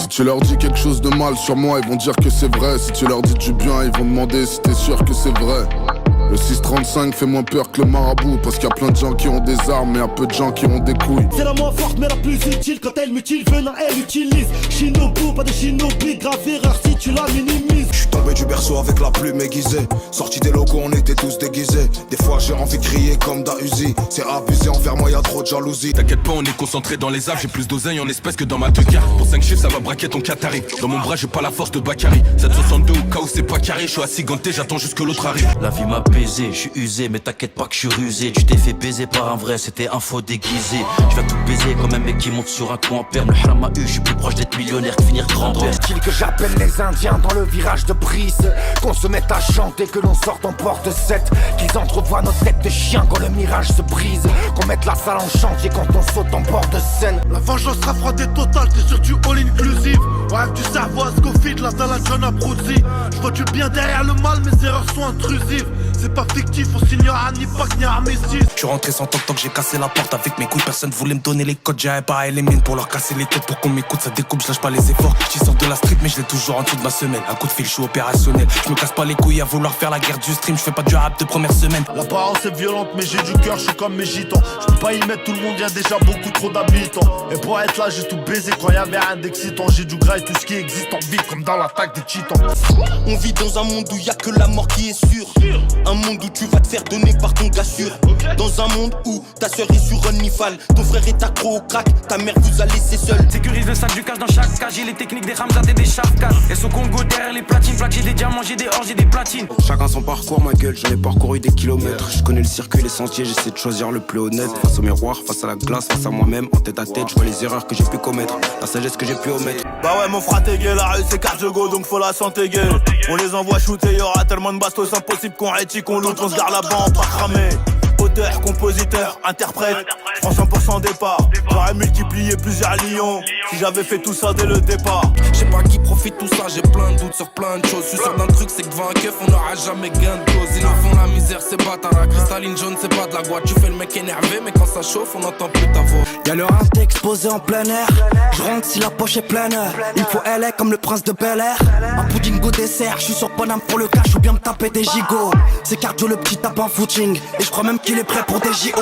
Si tu leur dis quelque chose de mal sur moi, ils vont dire que c'est vrai. Si tu leur dis du bien, ils vont demander si t'es sûr que c'est vrai. Le 635 fait moins peur que le marabout, parce qu'il y a plein de gens qui ont des armes et y a peu de gens qui ont des couilles. C'est la moins forte mais la plus utile, quand elle mutile, venin elle utilise. Shinobu, pas de shinobi, grave erreur si tu la minimises. J'suis tombé du berceau avec la plume aiguisée. Sorti des locaux, on était tous déguisés. Des fois j'ai envie de crier comme d'un Uzi. C'est abusé envers moi, y'a trop de jalousie. T'inquiète pas, on est concentré dans les arbres. J'ai plus d'oseille en espèces que dans ma deux cartes. Pour 5 chiffres, ça va braquer ton Qatari. Dans mon bras, j'ai pas la force de Bakary. 762 au cas où c'est pas carré. J'suis assis ganté, j'attends juste que l'autre arrive. La vie m'a baisé, j'suis usé, mais t'inquiète pas que j'suis rusé. Tu t'es fait baiser par un vrai, c'était un faux déguisé. J'viens tout baiser comme un mec qui monte sur un coup en perme. Le haram a eu, j'suis plus proche d'être millionnaire que finir grand-père. Style que j'appelle les Indiens dans le virage de Brice. Qu'on se mette à chanter, que l'on sorte en porte 7. Qu'ils entrevoient nos têtes de chiens quand le mirage se brise. Qu'on mette la salle en chantier quand on saute en bord de scène. La vengeance sera froide et totale, t'es sur du all inclusive. Rêve du cerveau à Scofield, la dalle à John Abruzzi. J'vois du bien derrière le mal, mes erreurs sont intrusives. C'est pas fictif, on signera ni Pâques ni Armistice. J'suis rentré sans tant que j'ai cassé la porte avec mes couilles. Personne voulait me donner les codes, j'avais pas les mines pour leur casser les têtes. Pour qu'on m'écoute, ça découpe, je lâche pas les efforts. J'y sors de la street, mais je l'ai toujours en dessous de ma semelle. Un coup de fil, je suis opérationnel. Je me casse pas les couilles à vouloir faire la guerre du stream. Je fais pas du rap de première semaine. L'apparence est violente, mais j'ai du cœur, je suis comme mes gitans. Je peux pas y mettre tout le monde, y'a déjà beaucoup trop d'habitants. Et pour être là, j'ai tout baisé quand y'avait rien d'excitant. J'ai du gras et tout ce qui existe en vie, comme dans l'attaque des titans. On vit dans un monde où y'a que la mort qui est sûre. Un monde où tu vas te faire donner par ton gars sûr. Dans un monde où ta sœur est sur un nifal, ton frère est accro au crack, ta mère vous a laissé seul. Sécurise le sac du cash dans chaque cage. J'ai les techniques des Ramzat et des Shafkat. Et son Congo derrière les platines. Plaque, j'ai des diamants, j'ai des or, j'ai des platines. Chacun son parcours, ma gueule, j'en ai parcouru des kilomètres. Je connais le circuit, les sentiers, j'essaie de choisir le plus honnête. Face au miroir, face à la glace, face à moi-même, en tête à tête, je vois les erreurs que j'ai pu commettre, la sagesse que j'ai pu omettre. Bah ouais, mon frère, t'es gay, la rue c'est carte de go, donc faut la santé gay. On les envoie shooter, y'aura tellement de bastos, impossible qu'on rétique, qu'on loot, on se garde là-bas, pas cramé. Auteur, compositeur, interprète, je prends 100% départ. J'aurais multiplié plusieurs lions si j'avais fait tout ça dès le départ. Je sais pas qui profite tout ça, j'ai plein de doutes sur plein de choses. Je suis sûr d'un truc, c'est que devant un keuf, on n'aura jamais gain de cause. Ils nous font la misère, c'est pas ta cristalline jaune, c'est pas de la boîte. Tu fais le mec énervé, mais quand ça chauffe, on n'entend plus ta voix. Y'a leur inté exposé en plein air. Je rentre si la poche est pleine. Il faut elle est comme le prince de Bel Air. Un pudding au dessert, je suis sur Paname pour le cash ou bien me taper des gigots. C'est cardio le petit tape en footing. Et je crois même qu'il est prêt pour des JO.